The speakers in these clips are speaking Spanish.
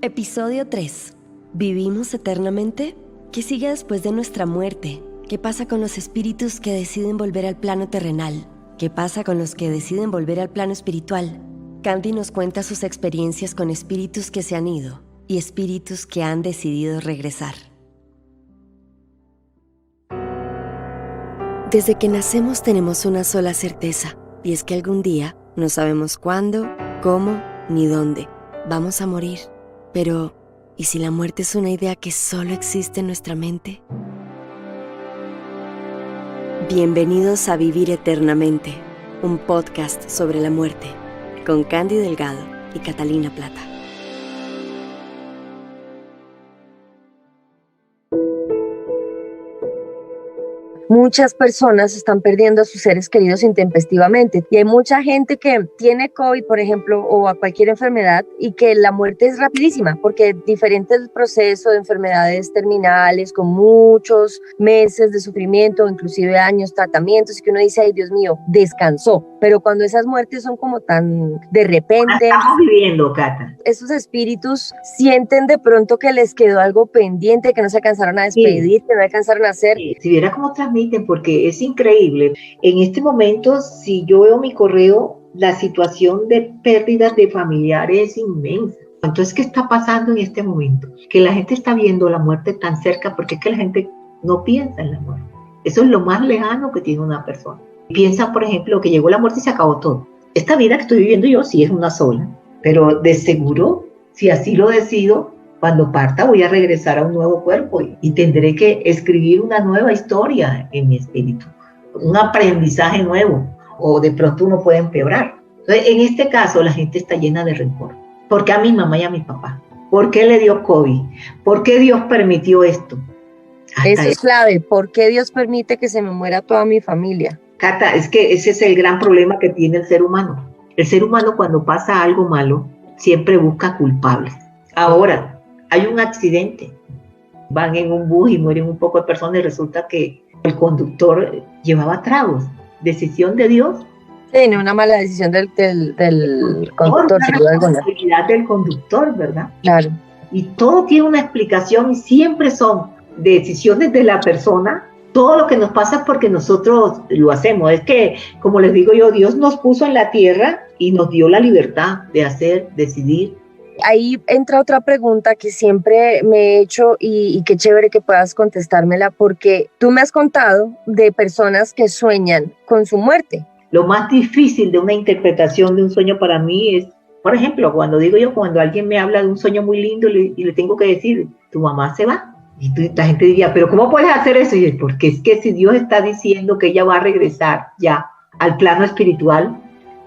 Episodio 3. ¿Vivimos eternamente? ¿Qué sigue después de nuestra muerte? ¿Qué pasa con los espíritus que deciden volver al plano terrenal? ¿Qué pasa con los que deciden volver al plano espiritual? Candy nos cuenta sus experiencias con espíritus que se han ido y espíritus que han decidido regresar. Desde que nacemos tenemos una sola certeza, y es que algún día no sabemos cuándo, cómo ni dónde vamos a morir. Pero, ¿y si la muerte es una idea que solo existe en nuestra mente? Bienvenidos a Vivir Eternamente, un podcast sobre la muerte, con Candy Delgado y Catalina Plata. Muchas personas están perdiendo a sus seres queridos intempestivamente y hay mucha gente que tiene COVID, por ejemplo, o a cualquier enfermedad y que la muerte es rapidísima porque diferentes procesos de enfermedades terminales con muchos meses de sufrimiento, inclusive años, tratamientos, y que uno dice, ay Dios mío, descansó. Pero cuando esas muertes son como tan de repente, estamos viviendo, Cata. Esos espíritus sienten de pronto que les quedó algo pendiente, que no se alcanzaron a despedir, Sí. que no alcanzaron a hacer. Sí. Si viera cómo transmiten, porque es increíble. En este momento, si yo veo mi correo, la situación de pérdidas de familiares es inmensa. Entonces, ¿qué está pasando en este momento? Que la gente está viendo la muerte tan cerca porque es que la gente no piensa en la muerte. Eso es lo más lejano que tiene una persona. Piensa, por ejemplo, que llegó la muerte y se acabó todo. Esta vida que estoy viviendo yo sí es una sola, pero de seguro, si así lo decido, cuando parta voy a regresar a un nuevo cuerpo y tendré que escribir una nueva historia en mi espíritu, un aprendizaje nuevo, o de pronto uno puede empeorar. Entonces, en este caso, la gente está llena de rencor. ¿Por qué a mi mamá y a mi papá? ¿Por qué le dio COVID? ¿Por qué Dios permitió esto? Eso es clave. ¿Por qué Dios permite que se me muera toda mi familia? Cata, es que ese es el gran problema que tiene el ser humano. El ser humano, cuando pasa algo malo, siempre busca culpables. Ahora, hay un accidente, van en un bus y mueren un poco de personas y resulta que el conductor llevaba tragos. ¿Decisión de Dios? Sí, no, una mala decisión del conductor. Una responsabilidad del conductor, ¿verdad? Claro. Y todo tiene una explicación y siempre son decisiones de la persona. Todo lo que nos pasa es porque nosotros lo hacemos. Es que, como les digo yo, Dios nos puso en la tierra y nos dio la libertad de hacer, decidir. Ahí entra otra pregunta que siempre me he hecho y qué chévere que puedas contestármela, porque tú me has contado de personas que sueñan con su muerte. Lo más difícil de una interpretación de un sueño para mí es, por ejemplo, cuando alguien me habla de un sueño muy lindo y le tengo que decir, tu mamá se va. Y la gente diría, pero ¿cómo puedes hacer eso? Y es porque es que si Dios está diciendo que ella va a regresar ya al plano espiritual,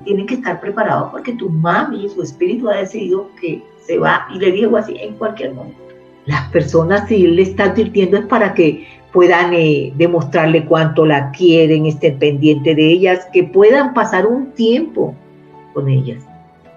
tienen que estar preparados porque tu mami, su espíritu ha decidido que se va, y le digo así, en cualquier momento. Las personas, si él le está advirtiendo, es para que puedan demostrarle cuánto la quieren, estén pendientes de ellas, que puedan pasar un tiempo con ellas.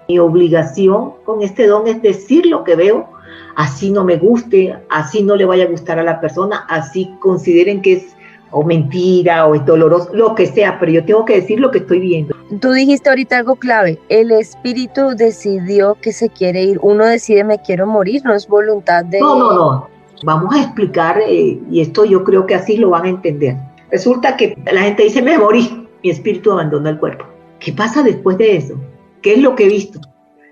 Mi obligación con este don es decir lo que veo, así no me guste, así no le vaya a gustar a la persona, así consideren que es o mentira o es doloroso, lo que sea, pero yo tengo que decir lo que estoy viendo. Tú dijiste ahorita algo clave, el espíritu decidió que se quiere ir, uno decide me quiero morir, no es voluntad de... No, vamos a explicar, y esto yo creo que así lo van a entender. Resulta que la gente dice, me morí, mi espíritu abandona el cuerpo. ¿Qué pasa después de eso? ¿Qué es lo que he visto?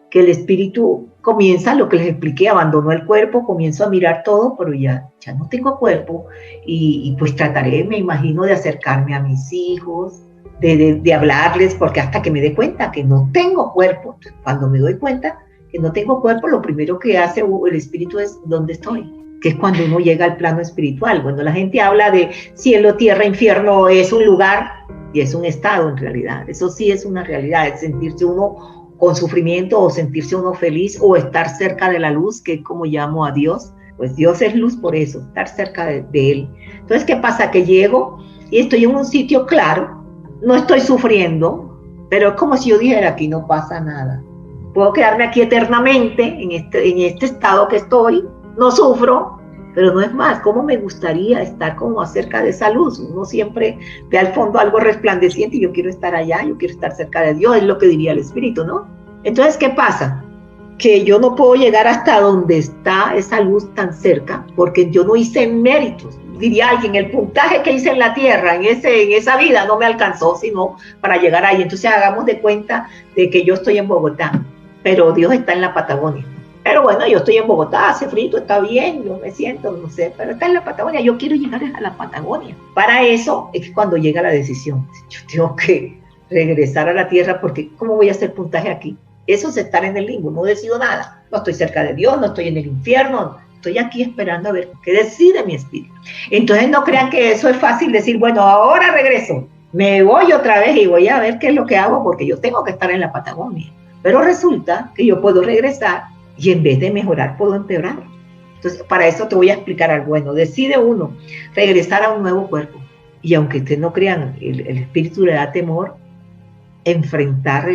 Que el espíritu comienza, lo que les expliqué, abandonó el cuerpo, comienzo a mirar todo, pero ya no tengo cuerpo, y pues trataré, me imagino, de acercarme a mis hijos, de hablarles, porque hasta que me dé cuenta que no tengo cuerpo, cuando me doy cuenta que no tengo cuerpo, lo primero que hace el espíritu es ¿dónde estoy? Que es cuando uno llega al plano espiritual. Cuando la gente habla de cielo, tierra, infierno, es un lugar y es un estado en realidad. Eso sí es una realidad, es sentirse uno con sufrimiento o sentirse uno feliz o estar cerca de la luz, que es como llamo a Dios. Pues Dios es luz por eso, estar cerca de Él. Entonces, ¿qué pasa? Que llego y estoy en un sitio claro, no estoy sufriendo, pero es como si yo dijera, aquí no pasa nada. Puedo quedarme aquí eternamente, en este estado que estoy, no sufro, pero no es más. ¿Cómo me gustaría estar como acerca de esa luz? Uno siempre ve al fondo algo resplandeciente y yo quiero estar allá, yo quiero estar cerca de Dios, es lo que diría el espíritu, ¿no? Entonces, ¿qué pasa? que yo no puedo llegar hasta donde está esa luz tan cerca, porque yo no hice méritos. Diría alguien, el puntaje que hice en la tierra, en esa vida, no me alcanzó, sino para llegar ahí. Entonces hagamos de cuenta de que yo estoy en Bogotá, pero Dios está en la Patagonia. Pero bueno, yo estoy en Bogotá, hace frío, está bien, yo me siento, no sé, pero está en la Patagonia, yo quiero llegar a la Patagonia. Para eso es cuando llega la decisión. Yo tengo que regresar a la tierra, porque ¿cómo voy a hacer puntaje aquí? Eso es estar en el limbo, no decido nada. No estoy cerca de Dios, no estoy en el infierno, estoy aquí esperando a ver qué decide mi espíritu. Entonces no crean que eso es fácil decir, bueno, ahora regreso, me voy otra vez y voy a ver qué es lo que hago, porque yo tengo que estar en la Patagonia. Pero resulta que yo puedo regresar y en vez de mejorar, puedo empeorar. Entonces, para eso te voy a explicar algo. Bueno, decide uno regresar a un nuevo cuerpo. Y aunque ustedes no crean, el espíritu le da temor enfrentar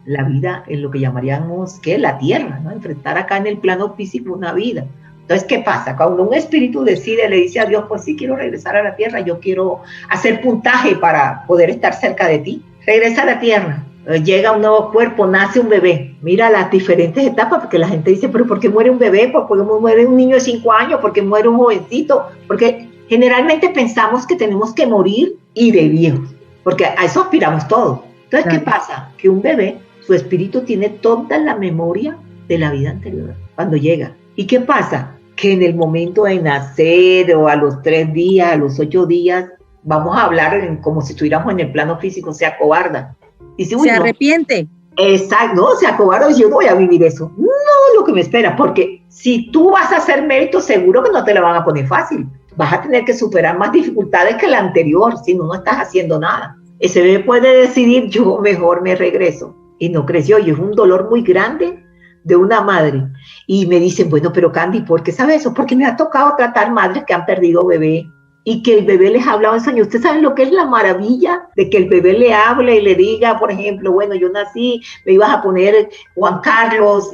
la vida en lo que llamaríamos, ¿qué? La tierra, ¿no? Enfrentar acá en el plano físico una vida. Entonces, ¿qué pasa? Cuando un espíritu decide, le dice a Dios, pues sí, quiero regresar a la tierra, yo quiero hacer puntaje para poder estar cerca de ti. Regresa a la tierra. Llega un nuevo cuerpo, nace un bebé. Mira las diferentes etapas, porque la gente dice, pero ¿por qué muere un bebé? ¿Por qué muere un niño de 5 años? ¿Por qué muere un jovencito? Porque generalmente pensamos que tenemos que morir y de viejos, porque a eso aspiramos todos. Entonces, ¿qué pasa? Que un bebé, su espíritu tiene toda la memoria de la vida anterior, cuando llega. ¿Y qué pasa? Que en el momento de nacer, o a los 3 días, a los 8 días, vamos a hablar como si estuviéramos en el plano físico, se acobarda. Dice, se arrepiente. Exacto, no, se acobarda y yo no voy a vivir eso. No, lo que me espera, porque si tú vas a hacer mérito, seguro que no te la van a poner fácil. Vas a tener que superar más dificultades que la anterior, si no estás haciendo nada. Ese bebé puede decidir, yo mejor me regreso. Y no creció, y es un dolor muy grande de una madre. Y me dicen, bueno, pero Candy, ¿por qué sabe eso? Porque me ha tocado tratar madres que han perdido bebé y que el bebé les habla en sueños. ¿Ustedes saben lo que es la maravilla de que el bebé le hable y le diga, por ejemplo, bueno, yo nací, me ibas a poner Juan Carlos,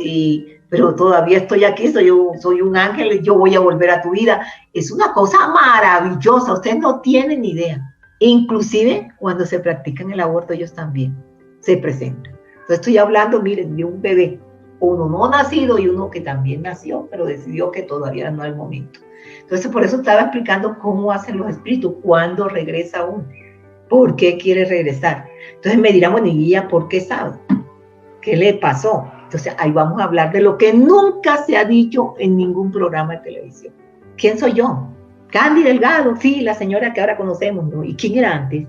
pero todavía estoy aquí, soy un ángel, yo voy a volver a tu vida? Es una cosa maravillosa, ustedes no tienen ni idea. Inclusive cuando se practican el aborto, ellos también se presentan. Entonces estoy hablando, miren, de un bebé, uno no nacido y uno que también nació, pero decidió que todavía no es el momento. Entonces por eso estaba explicando cómo hacen los espíritus, cuándo regresa uno, por qué quiere regresar. Entonces me dirán, bueno, y guía, ¿por qué sabe? ¿Qué le pasó? Entonces ahí vamos a hablar de lo que nunca se ha dicho en ningún programa de televisión. ¿Quién soy yo? Candy Delgado, sí, la señora que ahora conocemos, ¿no? ¿Y quién era antes?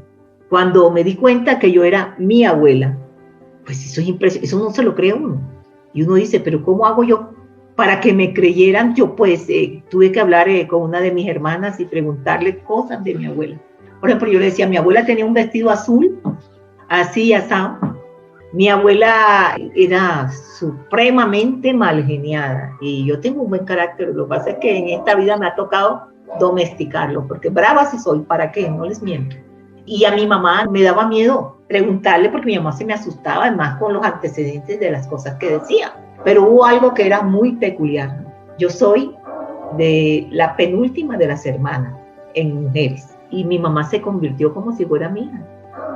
Cuando me di cuenta que yo era mi abuela, pues eso es impresionante, eso no se lo cree uno. Y uno dice, pero ¿cómo hago yo para que me creyeran? Yo pues tuve que hablar con una de mis hermanas y preguntarle cosas de mi abuela. Por ejemplo, yo le decía, mi abuela tenía un vestido azul, así, asado. Mi abuela era supremamente mal geniada y yo tengo un buen carácter. Lo que pasa es que en esta vida me ha tocado domesticarlo, porque brava sí soy, ¿para qué? No les miento. Y a mi mamá me daba miedo preguntarle, porque mi mamá se me asustaba, además con los antecedentes de las cosas que decía. Pero hubo algo que era muy peculiar. Yo soy de la penúltima de las hermanas en mujeres, y mi mamá se convirtió como si fuera mi hija.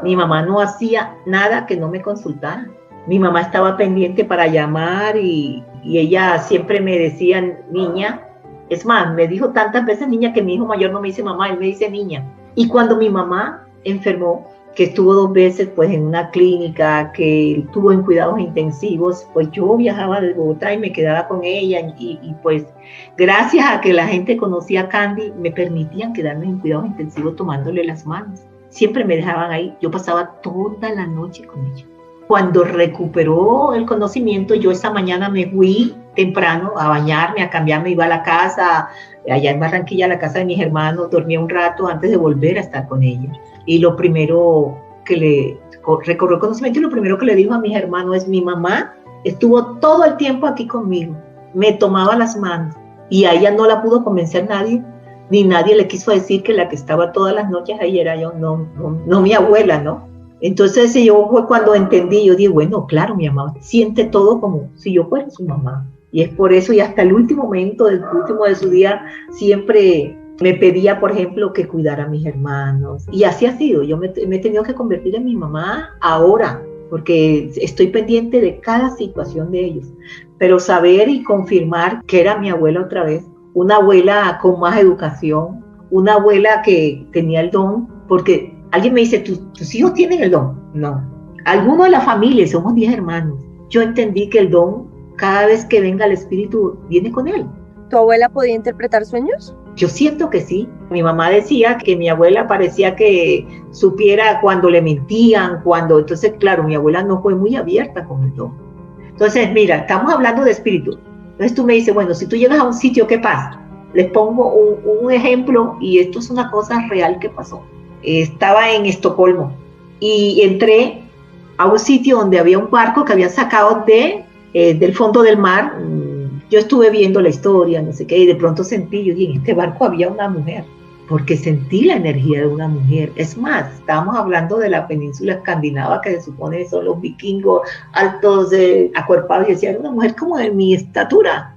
Mi mamá no hacía nada que no me consultara. Mi mamá estaba pendiente para llamar y ella siempre me decía, niña. Es más, me dijo tantas veces niña que mi hijo mayor no me dice mamá, él me dice niña. Y cuando mi mamá enfermó, que estuvo 2 veces pues en una clínica, que estuvo en cuidados intensivos, pues yo viajaba de Bogotá y me quedaba con ella y pues gracias a que la gente conocía a Candy, me permitían quedarme en cuidados intensivos tomándole las manos. Siempre me dejaban ahí, yo pasaba toda la noche con ella. Cuando recuperó el conocimiento, yo esa mañana me fui temprano a bañarme, a cambiarme, iba a la casa, allá en Barranquilla, a la casa de mis hermanos, dormía un rato antes de volver a estar con ella. Y lo primero que recorrió el conocimiento y lo primero que le dijo a mis hermanos es, mi mamá estuvo todo el tiempo aquí conmigo, me tomaba las manos y a ella no la pudo convencer nadie, ni nadie le quiso decir que la que estaba todas las noches ahí era yo, no mi abuela, ¿no? Entonces yo fue cuando entendí, yo dije, bueno, claro, mi mamá siente todo como si yo fuera su mamá. Y es por eso, y hasta el último momento, el último de su día, siempre me pedía, por ejemplo, que cuidara a mis hermanos. Y así ha sido, yo me he tenido que convertir en mi mamá ahora, porque estoy pendiente de cada situación de ellos. Pero saber y confirmar que era mi abuela otra vez, una abuela con más educación, una abuela que tenía el don, porque alguien me dice, ¿tus hijos tienen el don? No. Algunos de la familia, somos 10 hermanos. Yo entendí que el don, cada vez que venga el espíritu, viene con él. ¿Tu abuela podía interpretar sueños? Yo siento que sí. Mi mamá decía que mi abuela parecía que supiera cuando le mentían, entonces claro, mi abuela no fue muy abierta con el don. Entonces, mira, estamos hablando de espíritu. Entonces tú me dices, bueno, si tú llegas a un sitio, ¿qué pasa? Les pongo un ejemplo, y esto es una cosa real que pasó. Estaba en Estocolmo y entré a un sitio donde había un barco que habían sacado del fondo del mar. Yo estuve viendo la historia, no sé qué, y de pronto sentí, yo dije, en este barco había una mujer, porque sentí la energía de una mujer. Es más, estábamos hablando de la península escandinava, que se supone son los vikingos altos, acuerpados, y decía, era una mujer como de mi estatura,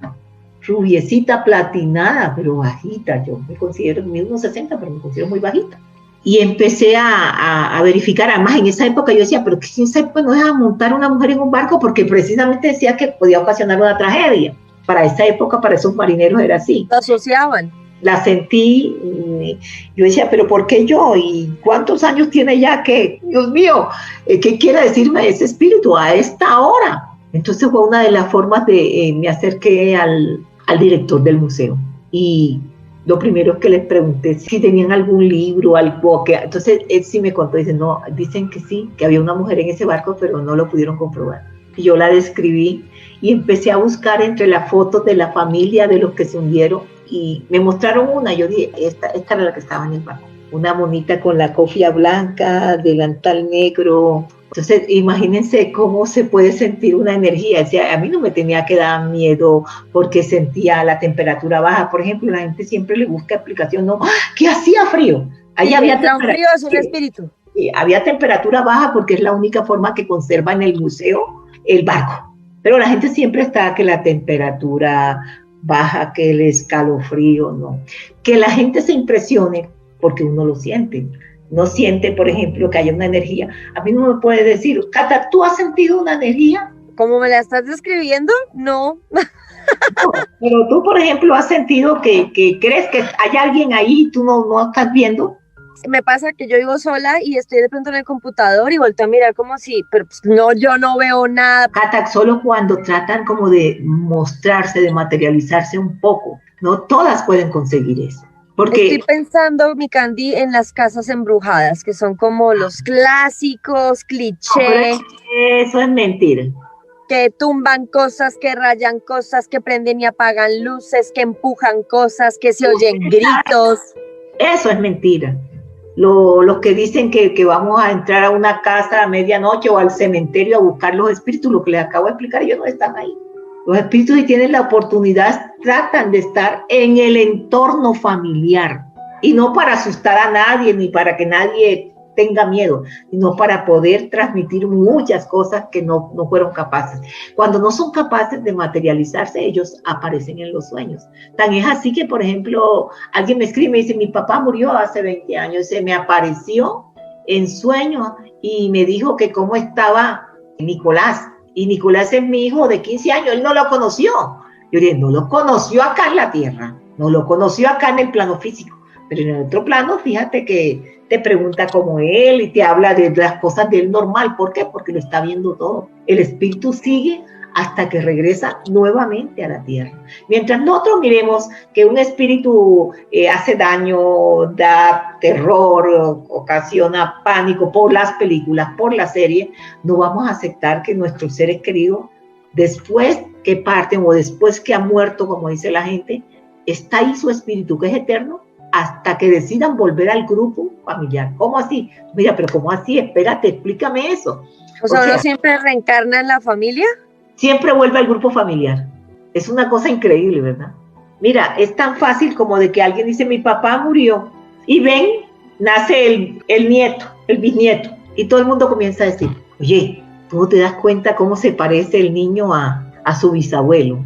rubiecita, platinada, pero bajita. Yo me considero, mido unos 60, pero me considero muy bajita. Y empecé a verificar, además en esa época yo decía, pero que en esa época no es a montar una mujer en un barco, porque precisamente decía que podía ocasionar una tragedia. Para esa época, para esos marineros era así. ¿Lo asociaban? La sentí, yo decía, pero ¿por qué yo? ¿Y cuántos años tiene ya? ¿Qué? Dios mío, ¿qué quiere decirme ese espíritu a esta hora? Entonces fue una de las formas de, me acerqué al director del museo, y lo primero es que les pregunté si tenían algún libro, algo que, entonces él sí me contó, dice, no, dicen que sí, que había una mujer en ese barco, pero no lo pudieron comprobar. Y yo la describí y empecé a buscar entre las fotos de la familia de los que se hundieron, y me mostraron una. Yo dije, esta era la que estaba en el barco, una monita con la cofia blanca, delantal negro. Entonces imagínense cómo se puede sentir una energía. O sea, a mí no me tenía que dar miedo porque sentía la temperatura baja. Por ejemplo, la gente siempre le busca explicación, no, que hacía frío. Ahí sí, había frío, es un espíritu. Había temperatura baja porque es la única forma que conserva en el museo el barco. Pero la gente siempre está que la temperatura baja, que el escalofrío, no. Que la gente se impresione porque uno lo siente. No siente, por ejemplo, que haya una energía. A mí no me puede decir, Cata, ¿tú has sentido una energía? ¿Cómo me la estás describiendo? No. No, pero tú, por ejemplo, has sentido que crees que hay alguien ahí y tú no estás viendo. Me pasa que yo vivo sola y estoy de pronto en el computador y vuelto a mirar como si, pero pues no, yo no veo nada. Cata, solo cuando tratan como de mostrarse, de materializarse un poco, no todas pueden conseguir eso. Porque estoy pensando, mi Candy, en las casas embrujadas, que son como los clásicos, cliché. Eso es mentira. Que tumban cosas, que rayan cosas, que prenden y apagan luces, que empujan cosas, que se oyen gritos. Eso es mentira. Los que dicen que vamos a entrar a una casa a medianoche o al cementerio a buscar los espíritus, lo que les acabo de explicar, ellos no están ahí. Los espíritus, si tienen la oportunidad, tratan de estar en el entorno familiar, y no para asustar a nadie ni para que nadie tenga miedo, sino para poder transmitir muchas cosas que no fueron capaces. Cuando no son capaces de materializarse, ellos aparecen en los sueños. Tan es así que, por ejemplo, alguien me escribe y me dice, mi papá murió hace 20 años, se me apareció en sueños y me dijo que cómo estaba Nicolás. Y Nicolás es mi hijo de 15 años, él no lo conoció. Yo dije, no lo conoció acá en la tierra, no lo conoció acá en el plano físico, pero en el otro plano, fíjate que te pregunta como él y te habla de las cosas de él normal. ¿Por qué? Porque lo está viendo todo. El espíritu sigue hasta que regresa nuevamente a la tierra. Mientras nosotros miremos que un espíritu hace daño, da terror, ocasiona pánico por las películas, por la serie, no vamos a aceptar que nuestros seres queridos, después que parten o después que han muerto, como dice la gente, está ahí su espíritu que es eterno hasta que decidan volver al grupo familiar. ¿Cómo así? Mira, pero ¿cómo así? Espérate, explícame eso. O sea, ¿uno siempre reencarna en la familia? Siempre vuelve al grupo familiar. Es una cosa increíble, ¿verdad? Mira, es tan fácil como de que alguien dice, mi papá murió, y ven, nace el nieto, el bisnieto, y todo el mundo comienza a decir, oye, ¿tú no te das cuenta cómo se parece el niño a su bisabuelo?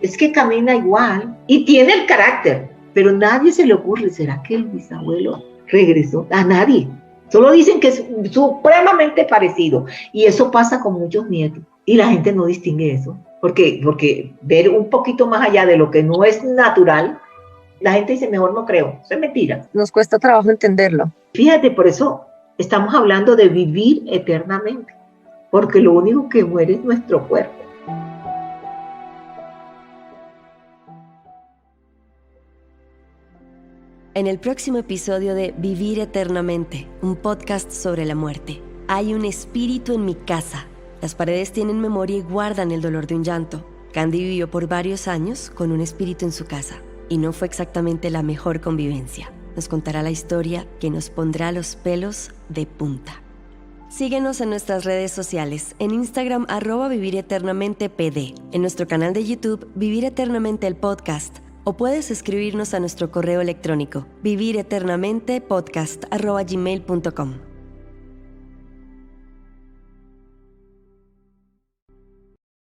Es que camina igual y tiene el carácter, pero nadie se le ocurre, ¿será que el bisabuelo regresó? A nadie. Solo dicen que es supremamente parecido. Y eso pasa con muchos nietos. Y la gente no distingue eso. Porque ver un poquito más allá de lo que no es natural, la gente dice, mejor no creo. Eso es mentira. Nos cuesta trabajo entenderlo. Fíjate, por eso estamos hablando de vivir eternamente. Porque lo único que muere es nuestro cuerpo. En el próximo episodio de Vivir Eternamente, un podcast sobre la muerte. Hay un espíritu en mi casa. Las paredes tienen memoria y guardan el dolor de un llanto. Candy vivió por varios años con un espíritu en su casa y no fue exactamente la mejor convivencia. Nos contará la historia que nos pondrá los pelos de punta. Síguenos en nuestras redes sociales, en Instagram @vivireternamente_pd, en nuestro canal de YouTube Vivir Eternamente el Podcast, o puedes escribirnos a nuestro correo electrónico vivireternamente podcast@gmail.com.